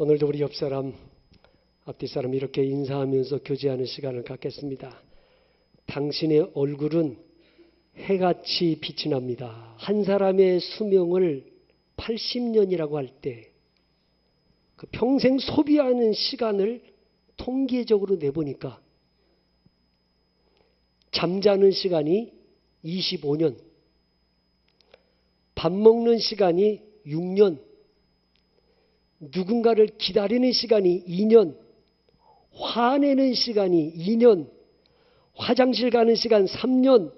오늘도 우리 옆사람, 앞뒤 사람 이렇게 인사하면서 교제하는 시간을 갖겠습니다. 당신의 얼굴은 해같이 빛이 납니다. 한 사람의 수명을 80년이라고 할 때 그 평생 소비하는 시간을 통계적으로 내보니까 잠자는 시간이 25년, 밥 먹는 시간이 6년, 누군가를 기다리는 시간이 2년, 화내는 시간이 2년, 화장실 가는 시간 3년,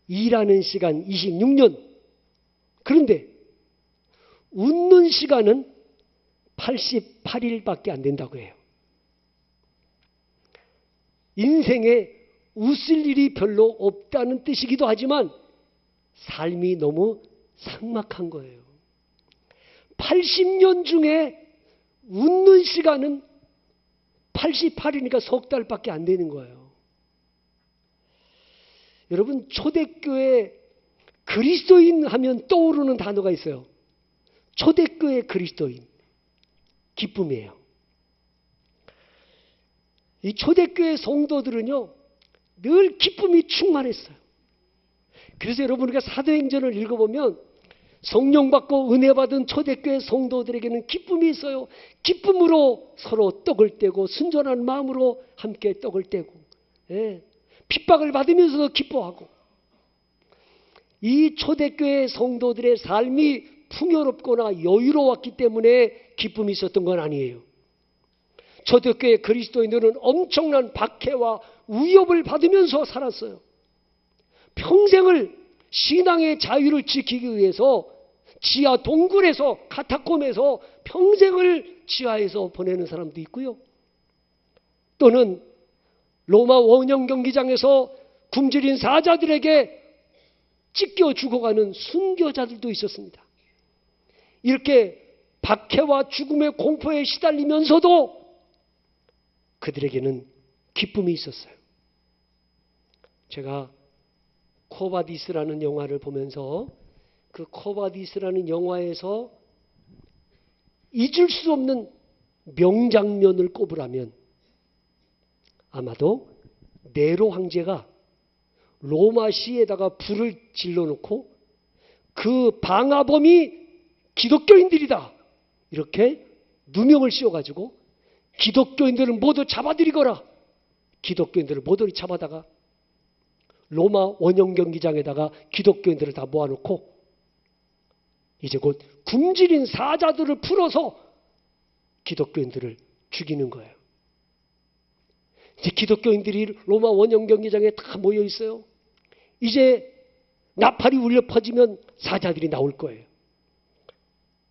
일하는 시간 26년. 그런데 웃는 시간은 88일밖에 안 된다고 해요. 인생에 웃을 일이 별로 없다는 뜻이기도 하지만 삶이 너무 삭막한 거예요. 80년 중에 웃는 시간은 88이니까 석 달밖에 안 되는 거예요. 여러분, 초대교회 그리스도인 하면 떠오르는 단어가 있어요. 초대교회 그리스도인. 기쁨이에요. 이 초대교회 성도들은요, 늘 기쁨이 충만했어요. 그래서 여러분, 우리가 사도행전을 읽어보면 성령 받고 은혜 받은 초대교회 성도들에게는 기쁨이 있어요. 기쁨으로 서로 떡을 떼고 순전한 마음으로 함께 떡을 떼고, 핍박을 받으면서도 기뻐하고. 이 초대교회 성도들의 삶이 풍요롭거나 여유로웠기 때문에 기쁨이 있었던 건 아니에요. 초대교회 그리스도인들은 엄청난 박해와 위협을 받으면서 살았어요. 평생을 신앙의 자유를 지키기 위해서 지하 동굴에서, 카타콤에서 평생을 지하에서 보내는 사람도 있고요. 또는 로마 원형 경기장에서 굶주린 사자들에게 찢겨 죽어가는 순교자들도 있었습니다. 이렇게 박해와 죽음의 공포에 시달리면서도 그들에게는 기쁨이 있었어요. 제가 코바디스라는 영화를 보면서 그 코바디스라는 영화에서 잊을 수 없는 명장면을 꼽으라면 아마도 네로 황제가 로마시에다가 불을 질러놓고 그 방화범이 기독교인들이다 이렇게 누명을 씌워가지고 기독교인들을 모두 잡아들이거라. 기독교인들을 모두 잡아다가 로마 원형 경기장에다가 기독교인들을 다 모아놓고 이제 곧 굶주린 사자들을 풀어서 기독교인들을 죽이는 거예요. 이제 기독교인들이 로마 원형 경기장에 다 모여 있어요. 이제 나팔이 울려 퍼지면 사자들이 나올 거예요.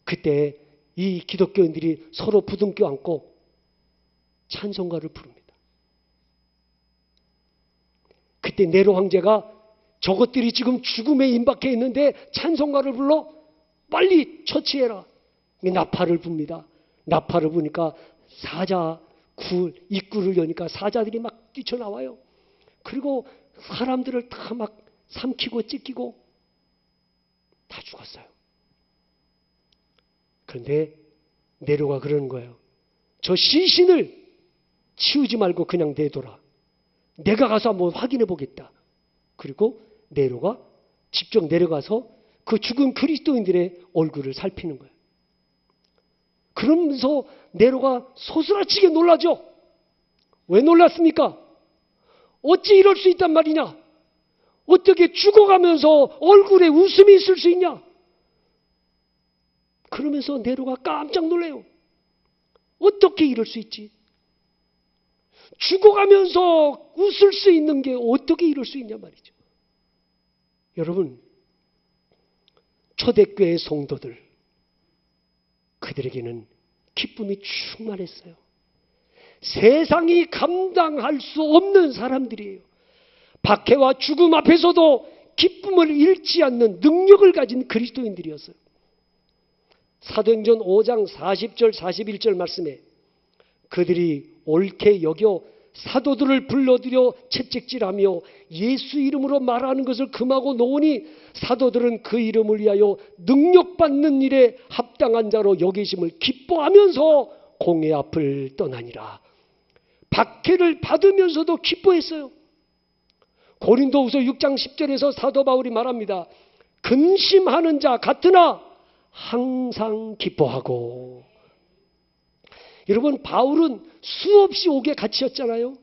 그때 이 기독교인들이 서로 부둥켜 안고 찬송가를 부릅니다. 그때 네로 황제가 저것들이 지금 죽음에 임박해 있는데 찬송가를 불러 빨리 처치해라. 나팔을 붑니다. 나팔을 부니까 사자 입구를 여니까 사자들이 막 뛰쳐나와요. 그리고 사람들을 다 막 삼키고 찢기고 다 죽었어요. 그런데 네로가 그러는 거예요. 저 시신을 치우지 말고 그냥 내둬라. 내가 가서 한번 확인해 보겠다. 그리고 네로가 직접 내려가서 그 죽은 그리스도인들의 얼굴을 살피는 거예요. 그러면서 네로가 소스라치게 놀라죠. 왜 놀랐습니까? 어찌 이럴 수 있단 말이냐? 어떻게 죽어가면서 얼굴에 웃음이 있을 수 있냐? 그러면서 네로가 깜짝 놀래요. 어떻게 이럴 수 있지? 죽어가면서 웃을 수 있는 게 어떻게 이럴 수 있냐 말이죠. 여러분, 초대교회 성도들, 그들에게는 기쁨이 충만했어요. 세상이 감당할 수 없는 사람들이에요. 박해와 죽음 앞에서도 기쁨을 잃지 않는 능력을 가진 그리스도인들이었어요. 사도행전 5장 40절 41절 말씀에 그들이 옳게 여겨 사도들을 불러들여 채찍질하며 예수 이름으로 말하는 것을 금하고 놓으니 사도들은 그 이름을 위하여 능력받는 일에 합당한 자로 여기심을 기뻐하면서 공회 앞을 떠나니라. 박해를 받으면서도 기뻐했어요. 고린도후서 6장 10절에서 사도 바울이 말합니다. 근심하는 자 같으나 항상 기뻐하고. 여러분, 바울은 수없이 옥에 갇혔잖아요.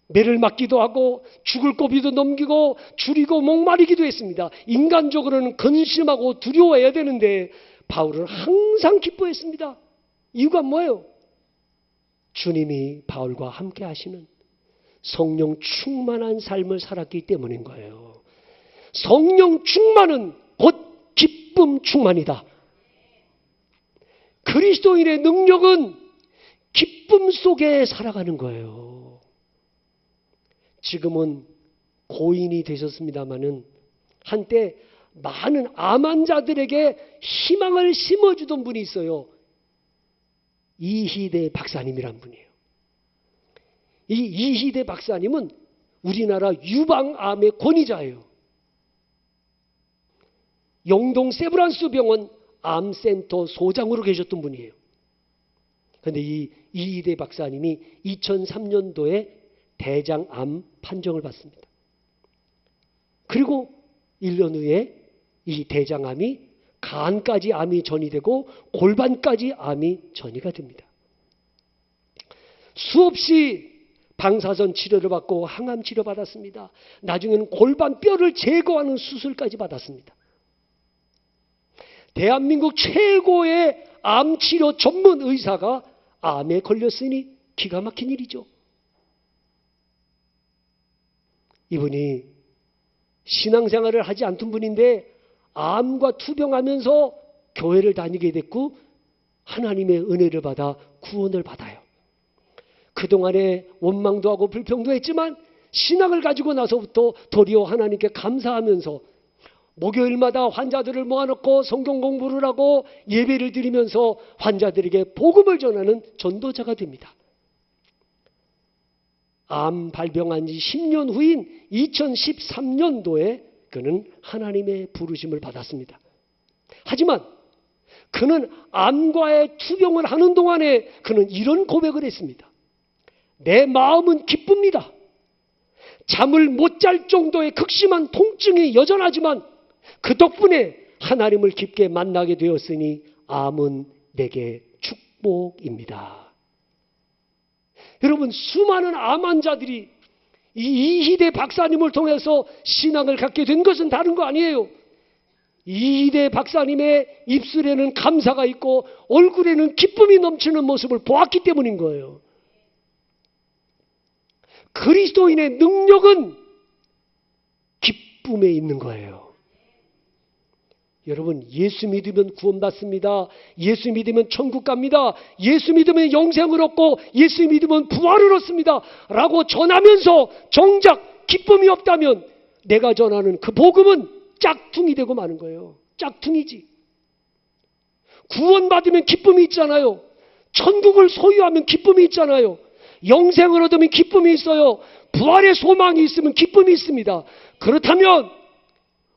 매를 맞기도 하고 죽을 고비도 넘기고 줄이고 목마르기도 했습니다. 인간적으로는 근심하고 두려워해야 되는데 바울은 항상 기뻐했습니다. 이유가 뭐예요? 주님이 바울과 함께 하시는 성령 충만한 삶을 살았기 때문인 거예요. 성령 충만은 곧 기쁨 충만이다. 그리스도인의 능력은 기쁨 속에 살아가는 거예요. 지금은 고인이 되셨습니다마는 한때 많은 암 환자들에게 희망을 심어주던 분이 있어요. 이희대 박사님이란 분이에요. 이 이희대 박사님은 우리나라 유방암의 권위자예요. 영동 세브란스 병원 암센터 소장으로 계셨던 분이에요. 그런데 이 이희대 박사님이 2003년도에 대장암 판정을 받습니다. 그리고 1년 후에 이 대장암이 간까지 암이 전이되고 골반까지 암이 전이가 됩니다. 수없이 방사선 치료를 받고 항암 치료 받았습니다. 나중에는 골반뼈를 제거하는 수술까지 받았습니다. 대한민국 최고의 암치료 전문 의사가 암에 걸렸으니 기가 막힌 일이죠. 이분이 신앙생활을 하지 않던 분인데 암과 투병하면서 교회를 다니게 됐고 하나님의 은혜를 받아 구원을 받아요. 그동안에 원망도 하고 불평도 했지만 신앙을 가지고 나서부터 도리어 하나님께 감사하면서 목요일마다 환자들을 모아놓고 성경 공부를 하고 예배를 드리면서 환자들에게 복음을 전하는 전도자가 됩니다. 암 발병한 지 10년 후인 2013년도에 그는 하나님의 부르심을 받았습니다. 하지만 그는 암과의 투병을 하는 동안에 그는 이런 고백을 했습니다. 내 마음은 기쁩니다. 잠을 못 잘 정도의 극심한 통증이 여전하지만 그 덕분에 하나님을 깊게 만나게 되었으니 암은 내게 축복입니다. 여러분, 수많은 암 환자들이 이 이희대 박사님을 통해서 신앙을 갖게 된 것은 다른 거 아니에요. 이희대 박사님의 입술에는 감사가 있고 얼굴에는 기쁨이 넘치는 모습을 보았기 때문인 거예요. 그리스도인의 능력은 기쁨에 있는 거예요. 여러분, 예수 믿으면 구원받습니다. 예수 믿으면 천국 갑니다. 예수 믿으면 영생을 얻고 예수 믿으면 부활을 얻습니다. 라고 전하면서 정작 기쁨이 없다면 내가 전하는 그 복음은 짝퉁이 되고 마는 거예요. 짝퉁이지. 구원받으면 기쁨이 있잖아요. 천국을 소유하면 기쁨이 있잖아요. 영생을 얻으면 기쁨이 있어요. 부활의 소망이 있으면 기쁨이 있습니다. 그렇다면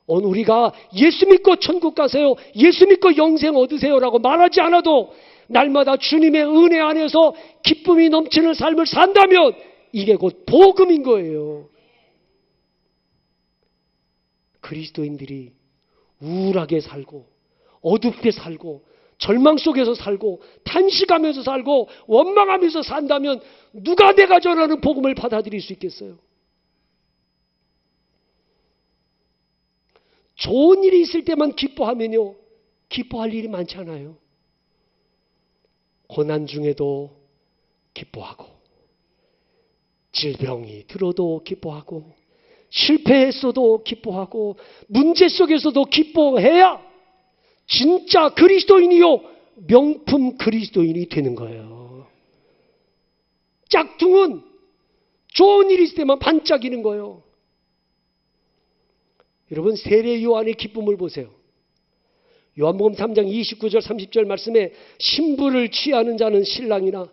오늘 우리가 예수 믿고 천국 가세요, 예수 믿고 영생 얻으세요 라고 말하지 않아도 날마다 주님의 은혜 안에서 기쁨이 넘치는 삶을 산다면 이게 곧 복음인 거예요. 그리스도인들이 우울하게 살고 어둡게 살고 절망 속에서 살고 탄식하면서 살고 원망하면서 산다면 누가 내가 전하는 복음을 받아들일 수 있겠어요? 좋은 일이 있을 때만 기뻐하면요, 기뻐할 일이 많잖아요. 고난 중에도 기뻐하고, 질병이 들어도 기뻐하고, 실패했어도 기뻐하고, 문제 속에서도 기뻐해야 진짜 그리스도인이요, 명품 그리스도인이 되는 거예요. 짝퉁은 좋은 일이 있을 때만 반짝이는 거예요. 여러분, 세례 요한의 기쁨을 보세요. 요한복음 3장 29절 30절 말씀에 신부를 취하는 자는 신랑이나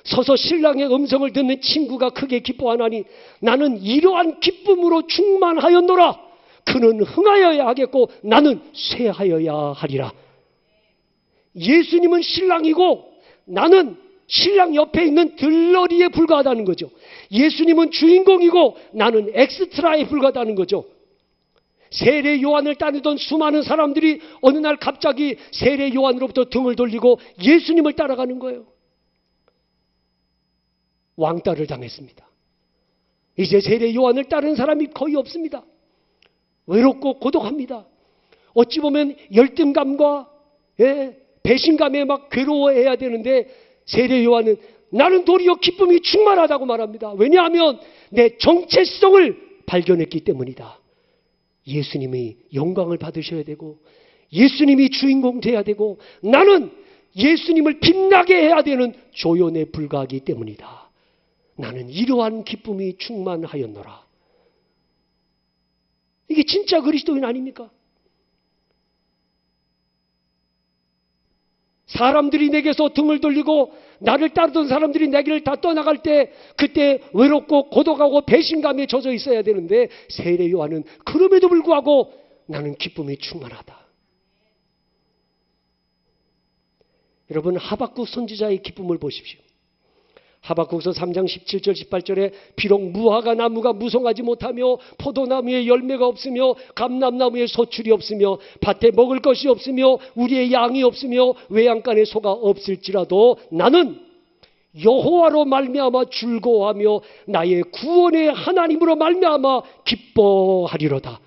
서서 신랑의 음성을 듣는 친구가 크게 기뻐하나니 나는 이러한 기쁨으로 충만하였노라. 그는 흥하여야 하겠고 나는 쇠하여야 하리라. 예수님은 신랑이고 나는 신랑 옆에 있는 들러리에 불과하다는 거죠. 예수님은 주인공이고 나는 엑스트라에 불과하다는 거죠. 세례 요한을 따르던 수많은 사람들이 어느 날 갑자기 세례 요한으로부터 등을 돌리고 예수님을 따라가는 거예요. 왕따를 당했습니다. 이제 세례 요한을 따르는 사람이 거의 없습니다. 외롭고 고독합니다. 어찌 보면 열등감과 배신감에 막 괴로워해야 되는데 세례 요한은 나는 도리어 기쁨이 충만하다고 말합니다. 왜냐하면 내 정체성을 발견했기 때문이다. 예수님이 영광을 받으셔야 되고 예수님이 주인공 돼야 되고 나는 예수님을 빛나게 해야 되는 조연에 불과하기 때문이다. 나는 이러한 기쁨이 충만하였노라. 이게 진짜 그리스도인 아닙니까? 사람들이 내게서 등을 돌리고 나를 따르던 사람들이 내 길을 다 떠나갈 때 그때 외롭고 고독하고 배신감에 젖어 있어야 되는데 세례 요한은 그럼에도 불구하고 나는 기쁨이 충만하다. 여러분 하박국 선지자의 기쁨을 보십시오. 하박국서 3장 17절 18절에 비록 무화과 나무가 무성하지 못하며 포도나무에 열매가 없으며 감람나무에 소출이 없으며 밭에 먹을 것이 없으며 우리의 양이 없으며 외양간에 소가 없을지라도 나는 여호와로 말미암아 즐거워하며 나의 구원의 하나님으로 말미암아 기뻐하리로다.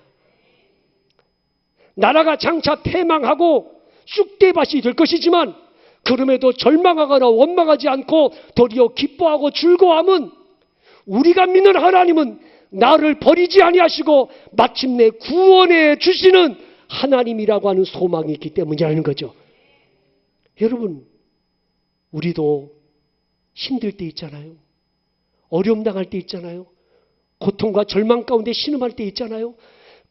나라가 장차 패망하고 쑥대밭이 될 것이지만 그럼에도 절망하거나 원망하지 않고 도리어 기뻐하고 즐거워함은 우리가 믿는 하나님은 나를 버리지 아니하시고 마침내 구원해 주시는 하나님이라고 하는 소망이 있기 때문이라는 거죠. 여러분 우리도 힘들 때 있잖아요. 어려움 당할 때 있잖아요. 고통과 절망 가운데 신음할 때 있잖아요.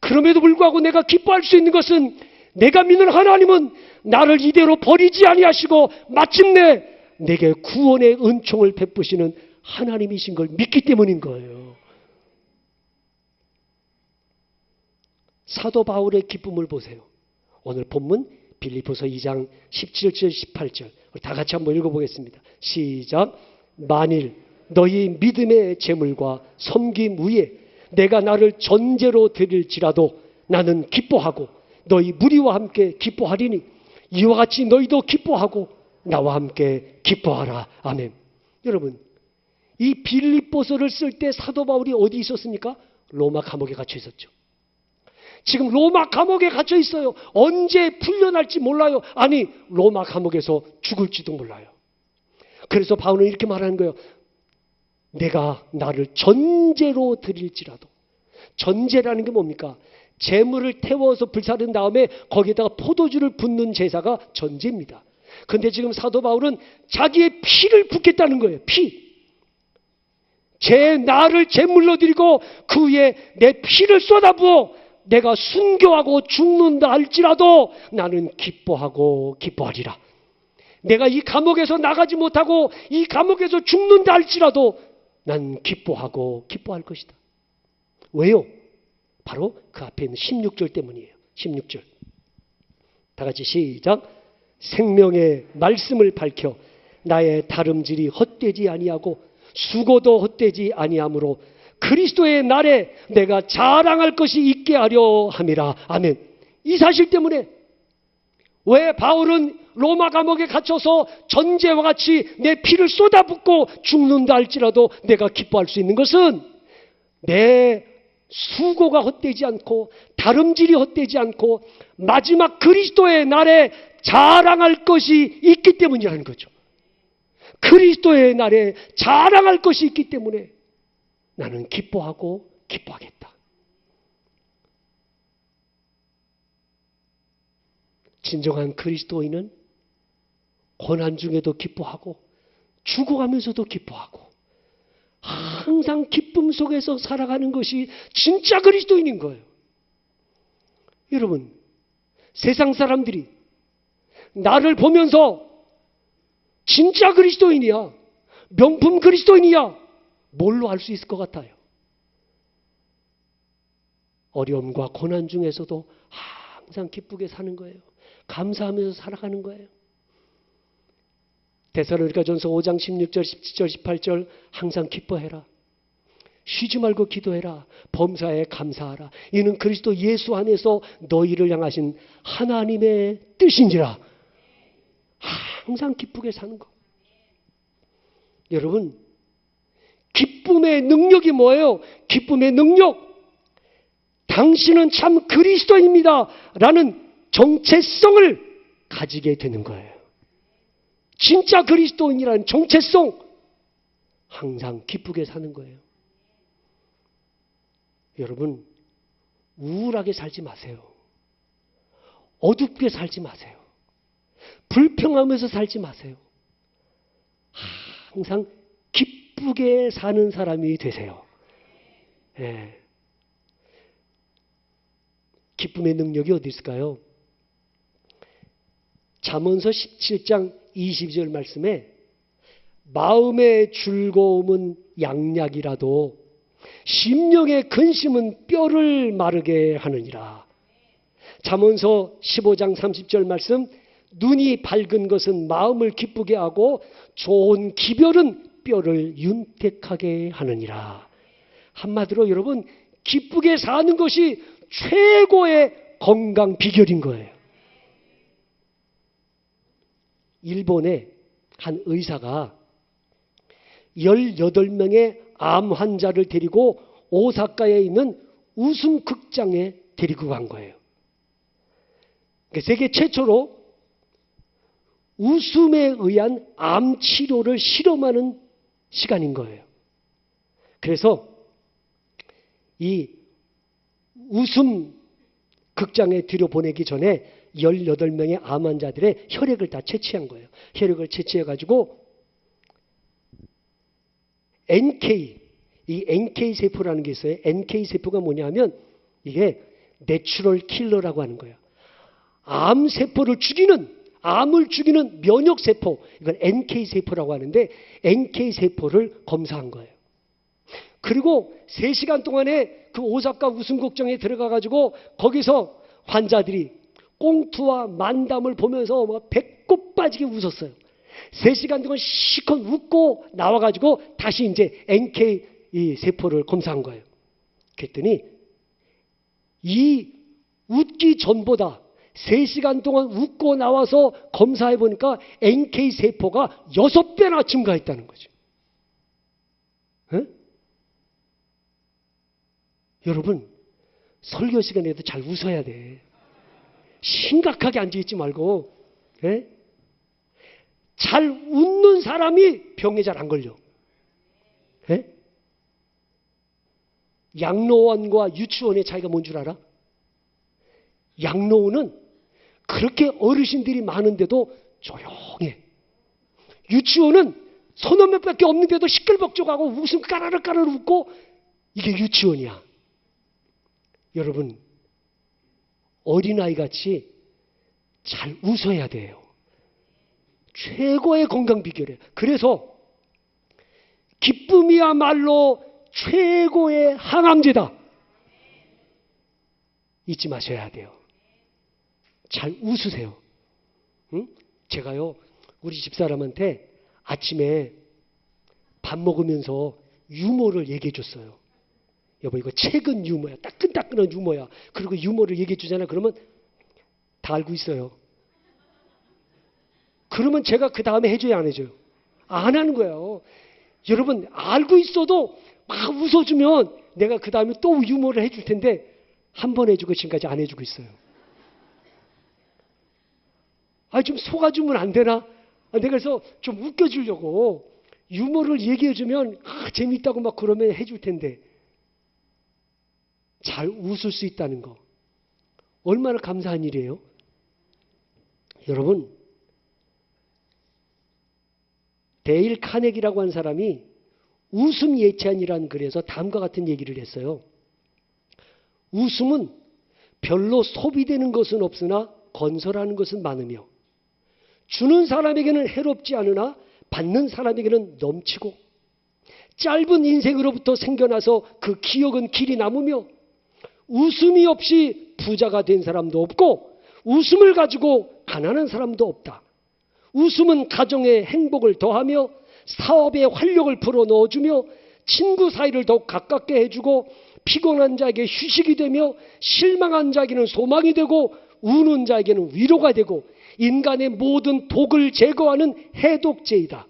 그럼에도 불구하고 내가 기뻐할 수 있는 것은 내가 믿는 하나님은 나를 이대로 버리지 아니하시고 마침내 내게 구원의 은총을 베푸시는 하나님이신 걸 믿기 때문인 거예요. 사도 바울의 기쁨을 보세요. 오늘 본문 빌립보서 2장 17절 18절 다 같이 한번 읽어보겠습니다. 시작. 만일 너희 믿음의 재물과 섬김 위에 내가 나를 전제로 드릴지라도 나는 기뻐하고 너희 무리와 함께 기뻐하리니 이와 같이 너희도 기뻐하고 나와 함께 기뻐하라. 아멘. 여러분 이 빌립보서를 쓸 때 사도 바울이 어디 있었습니까? 로마 감옥에 갇혀 있었죠. 지금 로마 감옥에 갇혀 있어요. 언제 풀려날지 몰라요. 아니 로마 감옥에서 죽을지도 몰라요. 그래서 바울은 이렇게 말하는 거예요. 내가 나를 전제로 드릴지라도. 전제라는 게 뭡니까? 재물을 태워서 불사른 다음에 거기에다가 포도주를 붓는 제사가 전제입니다. 그런데 지금 사도 바울은 자기의 피를 붓겠다는 거예요. 피. 나를 제물로 드리고 그 위에 내 피를 쏟아부어 내가 순교하고 죽는다 할지라도 나는 기뻐하고 기뻐하리라. 내가 이 감옥에서 나가지 못하고 이 감옥에서 죽는다 할지라도 난 기뻐하고 기뻐할 것이다. 왜요? 바로 그 앞에 있는 16절 때문이에요. 16절. 다 같이 시작. 생명의 말씀을 밝혀 나의 다름질이 헛되지 아니하고 수고도 헛되지 아니하므로 그리스도의 날에 내가 자랑할 것이 있게 하려 함이라. 아멘. 이 사실 때문에 왜 바울은 로마 감옥에 갇혀서 전제와 같이 내 피를 쏟아붓고 죽는다 할지라도 내가 기뻐할 수 있는 것은 내 수고가 헛되지 않고 다름질이 헛되지 않고 마지막 그리스도의 날에 자랑할 것이 있기 때문이라는 거죠. 그리스도의 날에 자랑할 것이 있기 때문에 나는 기뻐하고 기뻐하겠다. 진정한 그리스도인은 고난 중에도 기뻐하고 죽어가면서도 기뻐하고 항상 기쁨 속에서 살아가는 것이 진짜 그리스도인인 거예요. 여러분, 세상 사람들이 나를 보면서 진짜 그리스도인이야, 명품 그리스도인이야. 뭘로 알 수 있을 것 같아요? 어려움과 고난 중에서도 항상 기쁘게 사는 거예요. 감사하면서 살아가는 거예요. 데살로니가전서 5장 16절, 17절, 18절 항상 기뻐해라. 쉬지 말고 기도해라. 범사에 감사하라. 이는 그리스도 예수 안에서 너희를 향하신 하나님의 뜻인지라. 항상 기쁘게 사는 거. 여러분, 기쁨의 능력이 뭐예요? 기쁨의 능력. 당신은 참 그리스도입니다. 라는 정체성을 가지게 되는 거예요. 진짜 그리스도인이라는 정체성. 항상 기쁘게 사는 거예요. 여러분, 우울하게 살지 마세요. 어둡게 살지 마세요. 불평하면서 살지 마세요. 항상 기쁘게 사는 사람이 되세요. 예. 기쁨의 능력이 어디 있을까요? 잠언서 17장 22절 말씀에 마음의 즐거움은 양약이라도 심령의 근심은 뼈를 마르게 하느니라. 잠언서 15장 30절 말씀, 눈이 밝은 것은 마음을 기쁘게 하고 좋은 기별은 뼈를 윤택하게 하느니라. 한마디로 여러분, 기쁘게 사는 것이 최고의 건강 비결인 거예요. 일본의 한 의사가 18명의 암 환자를 데리고 오사카에 있는 웃음 극장에 데리고 간 거예요. 세계 최초로 웃음에 의한 암 치료를 실험하는 시간인 거예요. 그래서 이 웃음 극장에 들여보내기 전에 18명의 암 환자들의 혈액을 다 채취한 거예요. 혈액을 채취해가지고 NK, 이 NK 세포라는 게 있어요. NK 세포가 뭐냐 하면 이게 내추럴 킬러라고 하는 거예요. 암 세포를 죽이는, 암을 죽이는 면역 세포, 이걸 NK 세포라고 하는데 NK 세포를 검사한 거예요. 그리고 3시간 동안에 그 오사카 웃음극장에 들어가가지고 거기서 환자들이 꽁투와 만담을 보면서 막 배꼽 빠지게 웃었어요. 3시간 동안 시컷 웃고 나와가지고 다시 이제 NK 이 세포를 검사한 거예요. 그랬더니 이 웃기 전보다 3시간 동안 웃고 나와서 검사해 보니까 NK 세포가 6배나 증가했다는 거죠. 에? 여러분, 설교 시간에도 잘 웃어야 돼. 심각하게 앉아있지 말고. 에? 잘 웃는 사람이 병에 잘 안 걸려. 에? 양로원과 유치원의 차이가 뭔 줄 알아? 양로원은 그렇게 어르신들이 많은데도 조용해. 유치원은 서너 명밖에 없는데도 시끌벅적하고 웃음 까르르 까르르 웃고, 이게 유치원이야. 여러분, 어린아이같이 잘 웃어야 돼요. 최고의 건강 비결이에요. 그래서 기쁨이야말로 최고의 항암제다. 잊지 마셔야 돼요. 잘 웃으세요. 응? 제가요, 우리 집사람한테 아침에 밥 먹으면서 유머를 얘기해 줬어요. 여보, 이거 최근 유머야. 따끈따끈한 유머야. 그리고 유머를 얘기해 주잖아. 그러면 다 알고 있어요. 그러면 제가 그 다음에 해줘야 안 해줘요? 안 하는 거예요. 여러분, 알고 있어도 막 웃어주면 내가 그 다음에 또 유머를 해줄 텐데 한 번 해주고 지금까지 안 해주고 있어요. 좀 속아주면 안 되나? 내가 그래서 좀 웃겨주려고 유머를 얘기해주면 재밌다고 막 그러면 해줄 텐데, 잘 웃을 수 있다는 거 얼마나 감사한 일이에요. 여러분, 데일 카네기라고 하는 사람이 웃음 예찬이라는 글에서 다음과 같은 얘기를 했어요. 웃음은 별로 소비되는 것은 없으나 건설하는 것은 많으며 주는 사람에게는 해롭지 않으나 받는 사람에게는 넘치고, 짧은 인생으로부터 생겨나서 그 기억은 길이 남으며, 웃음이 없이 부자가 된 사람도 없고 웃음을 가지고 가난한 사람도 없다. 웃음은 가정의 행복을 더하며 사업에 활력을 불어넣어주며 친구 사이를 더욱 가깝게 해주고 피곤한 자에게 휴식이 되며 실망한 자에게는 소망이 되고 우는 자에게는 위로가 되고 인간의 모든 독을 제거하는 해독제이다.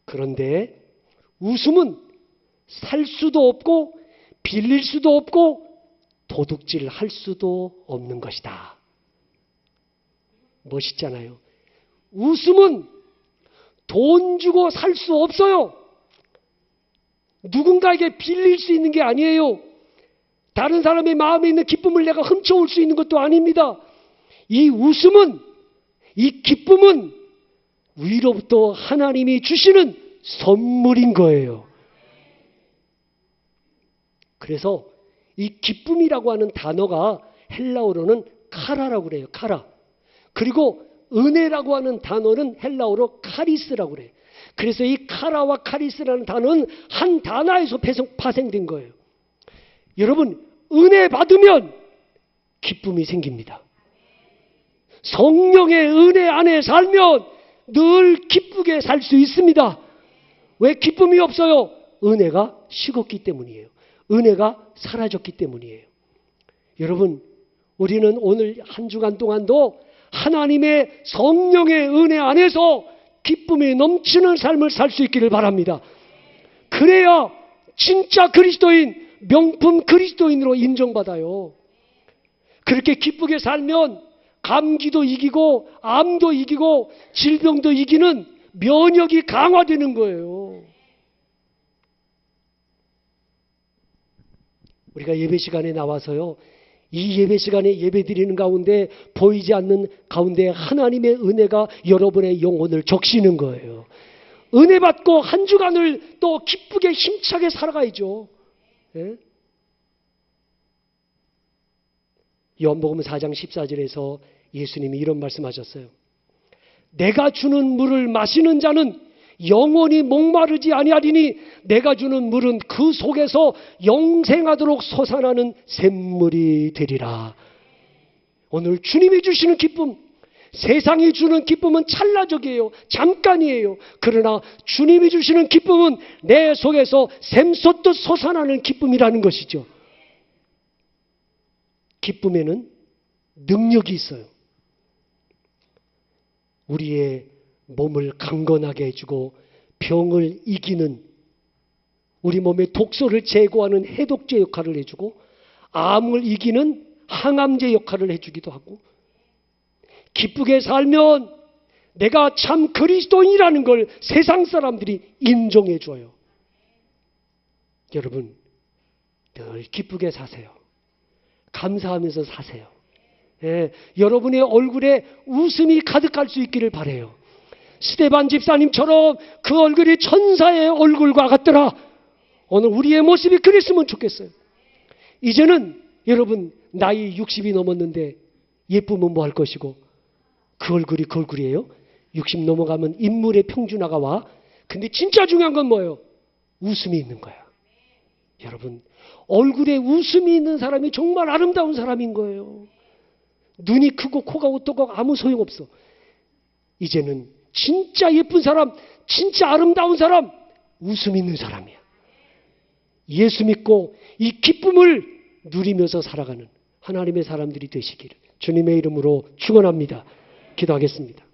그런데 웃음은 살 수도 없고 빌릴 수도 없고 도둑질 할 수도 없는 것이다. 멋있잖아요. 웃음은 돈 주고 살 수 없어요. 누군가에게 빌릴 수 있는 게 아니에요. 다른 사람의 마음에 있는 기쁨을 내가 훔쳐올 수 있는 것도 아닙니다. 이 웃음은, 이 기쁨은 위로부터 하나님이 주시는 선물인 거예요. 그래서 이 기쁨이라고 하는 단어가 헬라어로는 카라라고 그래요. 카라. 그리고 은혜라고 하는 단어는 헬라어로 카리스라고 그래요. 그래서 이 카라와 카리스라는 단어는 한 단어에서 파생된 거예요. 여러분, 은혜 받으면 기쁨이 생깁니다. 성령의 은혜 안에 살면 늘 기쁘게 살 수 있습니다. 왜 기쁨이 없어요? 은혜가 식었기 때문이에요. 은혜가 사라졌기 때문이에요. 여러분, 우리는 오늘 한 주간 동안도 하나님의 성령의 은혜 안에서 기쁨이 넘치는 삶을 살 수 있기를 바랍니다. 그래야 진짜 그리스도인, 명품 그리스도인으로 인정받아요. 그렇게 기쁘게 살면 감기도 이기고 암도 이기고 질병도 이기는 면역이 강화되는 거예요. 우리가 예배 시간에 나와서요, 이 예배 시간에 예배 드리는 가운데 보이지 않는 가운데 하나님의 은혜가 여러분의 영혼을 적시는 거예요. 은혜 받고 한 주간을 또 기쁘게 힘차게 살아가야죠. 예? 요한복음 4장 14절에서 예수님이 이런 말씀하셨어요. 내가 주는 물을 마시는 자는 영원히 목마르지 아니하리니 내가 주는 물은 그 속에서 영생하도록 솟아나는 샘물이 되리라. 오늘 주님이 주시는 기쁨, 세상이 주는 기쁨은 찰나적이에요. 잠깐이에요. 그러나 주님이 주시는 기쁨은 내 속에서 샘솟듯 솟아나는 기쁨이라는 것이죠. 기쁨에는 능력이 있어요. 우리의 몸을 강건하게 해주고 병을 이기는, 우리 몸의 독소를 제거하는 해독제 역할을 해주고 암을 이기는 항암제 역할을 해주기도 하고, 기쁘게 살면 내가 참 그리스도인이라는 걸 세상 사람들이 인정해 줘요. 여러분, 늘 기쁘게 사세요. 감사하면서 사세요. 예, 여러분의 얼굴에 웃음이 가득할 수 있기를 바라요. 스데반 집사님처럼 그 얼굴이 천사의 얼굴과 같더라. 오늘 우리의 모습이 그랬으면 좋겠어요. 이제는 여러분 나이 60이 넘었는데 예쁘면 뭐 할 것이고, 그 얼굴이 그 얼굴이에요. 60 넘어가면 인물의 평준화가 와. 근데 진짜 중요한 건 뭐예요? 웃음이 있는 거야. 여러분, 얼굴에 웃음이 있는 사람이 정말 아름다운 사람인 거예요. 눈이 크고 코가 어떻고 아무 소용없어. 이제는 진짜 예쁜 사람, 진짜 아름다운 사람, 웃음 있는 사람이야. 예수 믿고 이 기쁨을 누리면서 살아가는 하나님의 사람들이 되시기를 주님의 이름으로 축원합니다. 기도하겠습니다.